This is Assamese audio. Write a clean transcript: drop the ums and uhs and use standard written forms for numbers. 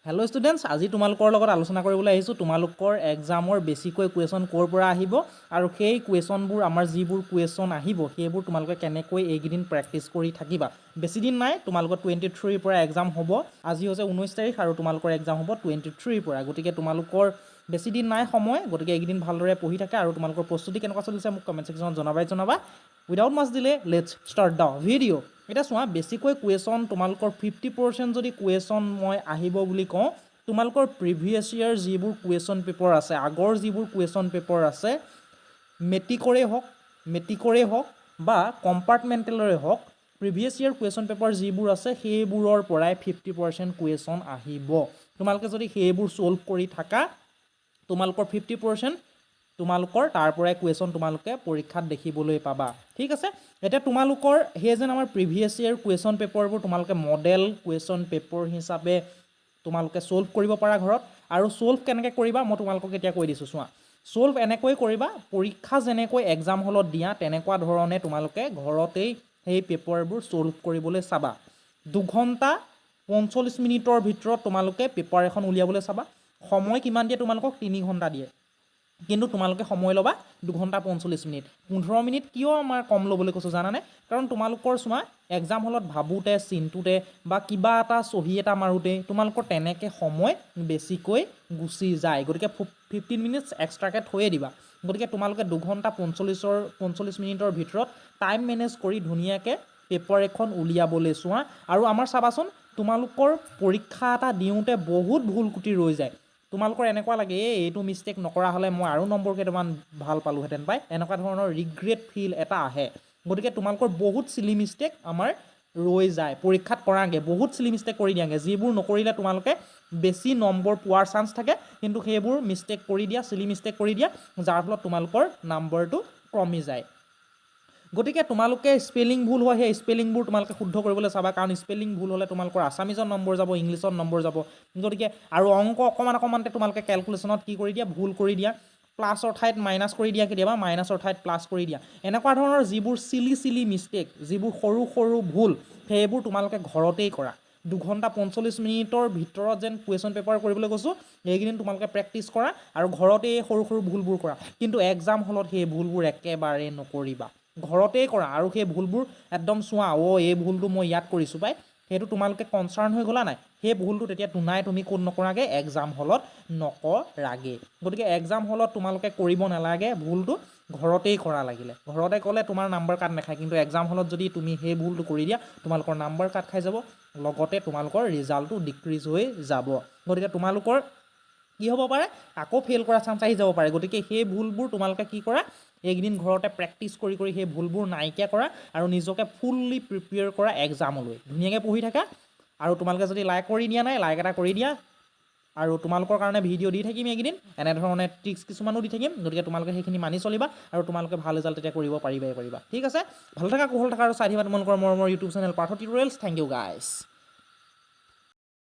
हेलो स्टूडेंट्स আজি তোমালোকৰ লগত আলোচনা কৰিবলৈ আহিছো তোমালোকৰ এক্সামৰ বেছিকৈ কোৱেশ্যন কৰ পৰা আহিব আৰু সেই কোৱেশ্যনবোৰ আমাৰ যিবোৰ কোৱেশ্যন আহিব সেইবোৰ তোমালোকে কেনেকৈ এইকেইদিন প্ৰেক্টিছ কৰি থাকিবা বেছি দিন নাই তোমালোকৰ 23 পৰা এক্সাম হ'ব আজি হৈছে 19 তাৰিখ আৰু তোমালোকৰ এক্সাম হ'ব 23 পৰা গতিকে তোমালোকৰ বেছি দিন নাই সময় গতিকে এইকেইদিন ভালদৰে পঢ়ি থাকা আৰু তোমালোকৰ প্ৰস্তুতি কেনেকুৱা চলিছে মোক কমেন্ট সেকশনত জনাবা without much delay let's start the video' এটা চোৱা বেছিকৈ কুৱেশ্যন তোমালোকৰ 50% যদি কুৱেশ্যন মই আহিব বুলি কওঁ তোমালোকৰ প্ৰিভিয়াছ ইয়াৰ যিবোৰ কুৱেশ্যন পেপাৰ আছে আগৰ যিবোৰ কুৱেশ্যন পেপাৰ আছে মেট্ৰিকৰে হওক বা কম্পাৰ্টমেণ্টেলৰে হওক প্ৰিভিয়াছ ইয়াৰ কুৱেশ্যন পেপাৰ যিবোৰ আছে সেইবোৰৰ পৰাই 50% কুৱেশ্যন আহিব তোমালোকে যদি সেইবোৰ সলভ কৰি থাকা তোমালোকৰ 50% তোমালোকৰ তাৰ পৰাই কুৱেশ্যন তোমালোকে পৰীক্ষাত দেখিবলৈ পাবা ঠিক আছে এটা তোমালোকৰ হে যেন আমাৰ প্ৰিভিয়াছ ইয়াৰ কুৱেশ্যন পেপাৰবোৰ তোমালোকে মডেল কুৱেশ্যন পেপাৰ হিচাপে তোমালোকে সলভ কৰিব পাৰা ঘৰত আৰু সলভ কেনেকৈ কৰিবা মই তোমালোকক এতিয়া কৈ দিছোঁ চোৱা সলভ এনেকৈ কৰিবা পৰীক্ষা যেনেকৈ এক্সাম হলত দিয়া তেনেকুৱা ধৰণে তোমালোকে ঘৰতেই সেই পেপাৰবোৰ সলভ কৰিবলৈ চাবা 2 ঘণ্টা 45 মিনিটৰ ভিতৰত তোমালোকে পেপাৰ এখন উলিয়াবলৈ চাবা সময় কিমান দিয়ে তোমালোকক 3 ঘণ্টা দিয়ে কিন্তু তোমালোকে সময় ল'বা 2 ঘণ্টা 45 মিনিট 15 মিনিট কিয় আমাৰ কম ল'বলৈ কৈছোঁ জানানে কাৰণ তোমালোকৰ চোৱা এক্সাম হলত ভাবোতে চিন্তুতে বা কিবা এটা সহি এটা মাৰোতে তোমালোকৰ তেনেকৈ সময় বেছিকৈ গুচি যায় গতিকে 15 মিনিটছ এক্সট্ৰাকৈ থৈয়ে দিবা গতিকে তোমালোকে 2 ঘণ্টা 45 মিনিটৰ ভিতৰত টাইম মেনেজ কৰি ধুনীয়াকৈ পেপাৰ এখন উলিয়াবলৈ চোৱা আৰু আমাৰ চাবাচোন তোমালোকৰ পৰীক্ষা এটা দিওঁতে বহুত ভুল কুটি ৰৈ যায় তোমালোকৰ এনেকুৱা লাগে এইটো মিষ্টেক নকৰা হ'লে মই আৰু নম্বৰ কেইটামান ভাল পালোহেঁতেন পাই এনেকুৱা ধৰণৰ ৰিগ্ৰেট ফিল এটা আহে গতিকে তোমালোকৰ বহুত চিলি মিষ্টেক আমাৰ ৰৈ যায় পৰীক্ষাত কৰাগে বহুত চিলি মিষ্টেক কৰি দিয়াগে যিবোৰ নকৰিলে তোমালোকে বেছি নম্বৰ পোৱাৰ চান্স থাকে কিন্তু সেইবোৰ মিষ্টেক কৰি দিয়া চিলি মিষ্টেক কৰি দিয়া যাৰ ফলত তোমালোকৰ নম্বৰটো কমি যায় গতিকে তোমালোকে স্পেলিং ভুল হয় সেই স্পেলিংবোৰ তোমালোকে শুদ্ধ কৰিবলৈ চাবা কাৰণ স্পেলিং ভুল হ'লে তোমালোকৰ আসামিজৰ নম্বৰ যাব ইংলিছত নম্বৰ যাব গতিকে আৰু অংক অকমানতে তোমালোকে ক্যালকুলেশনত কি কৰি দিয়া ভুল কৰি দিয়া প্লাছৰ ঠাইত মাইনাছ কৰি দিয়া কেতিয়াবা মাইনাছৰ ঠাইত প্লাছ কৰি দিয়া এনেকুৱা ধৰণৰ যিবোৰ চিলি মিষ্টেক যিবোৰ সৰু ভুল সেইবোৰ তোমালোকে ঘৰতেই কৰা 2 ঘণ্টা 45 মিনিটৰ ভিতৰত যেন কুৱেশ্যন পেপাৰ কৰিবলৈ কৈছোঁ এইকেইদিন তোমালোকে প্ৰেক্টিছ কৰা আৰু ঘৰতে সৰু ভুলবোৰ কৰা কিন্তু এক্সাম হলত সেই ভুলবোৰ একেবাৰে নকৰিবা ঘৰতেই কৰা আৰু সেই ভুলবোৰ একদম চোৱা এই ভুলটো মই ইয়াত কৰিছোঁ পাই সেইটো তোমালোকে কনচাৰ্ণ হৈ গ'লা নাই সেই ভুলটো তেতিয়া তুমি কোন নকৰাগে এক্সাম হলত নকৰাগে গতিকে এক্সাম হলত তোমালোকে কৰিব নালাগে ভুলটো ঘৰতেই কৰা লাগিলে ঘৰতে ক'লে তোমাৰ নাম্বাৰ কাট নাখায় কিন্তু এক্সাম হলত যদি তুমি সেই ভুলটো কৰি দিয়া তোমালোকৰ নাম্বাৰ কাট খাই যাব লগতে তোমালোকৰ ৰিজাল্টটো ডিক্ৰিজ হৈ যাব গতিকে তোমালোকৰ কি হ'ব পাৰে আকৌ ফেল কৰা চান্স আহি যাব পাৰে গতিকে সেই ভুলবোৰ তোমালোকে কি কৰা একদিন ঘৰতে প্ৰেক্টিছ কৰি সেই ভুলবোৰ নাইকিয়া কৰা আৰু নিজকে ফুল্লি প্ৰিপেয়াৰ কৰা এক্সামলৈ ধুনীয়াকৈ পঢ়ি থাকা আৰু তোমালোকে যদি লাইক কৰি দিয়া নাই লাইক এটা কৰি দিয়া আৰু তোমালোকৰ কাৰণে ভিডিঅ' দি থাকিম একদিন এনেধৰণে ট্ৰিক্স কিছুমানো দি থাকিম গতিকে তোমালোকে সেইখিনি মানি চলিবা আৰু তোমালোকে ভাল ৰিজাল্ট তেতিয়া কৰিব পাৰিবা ঠিক আছে ভালে থাকা কুশল থাকা আৰু চাই থাকিবা তোমালোকৰ মৰমৰ YouTube channel Partha tutorials thank you গাইছ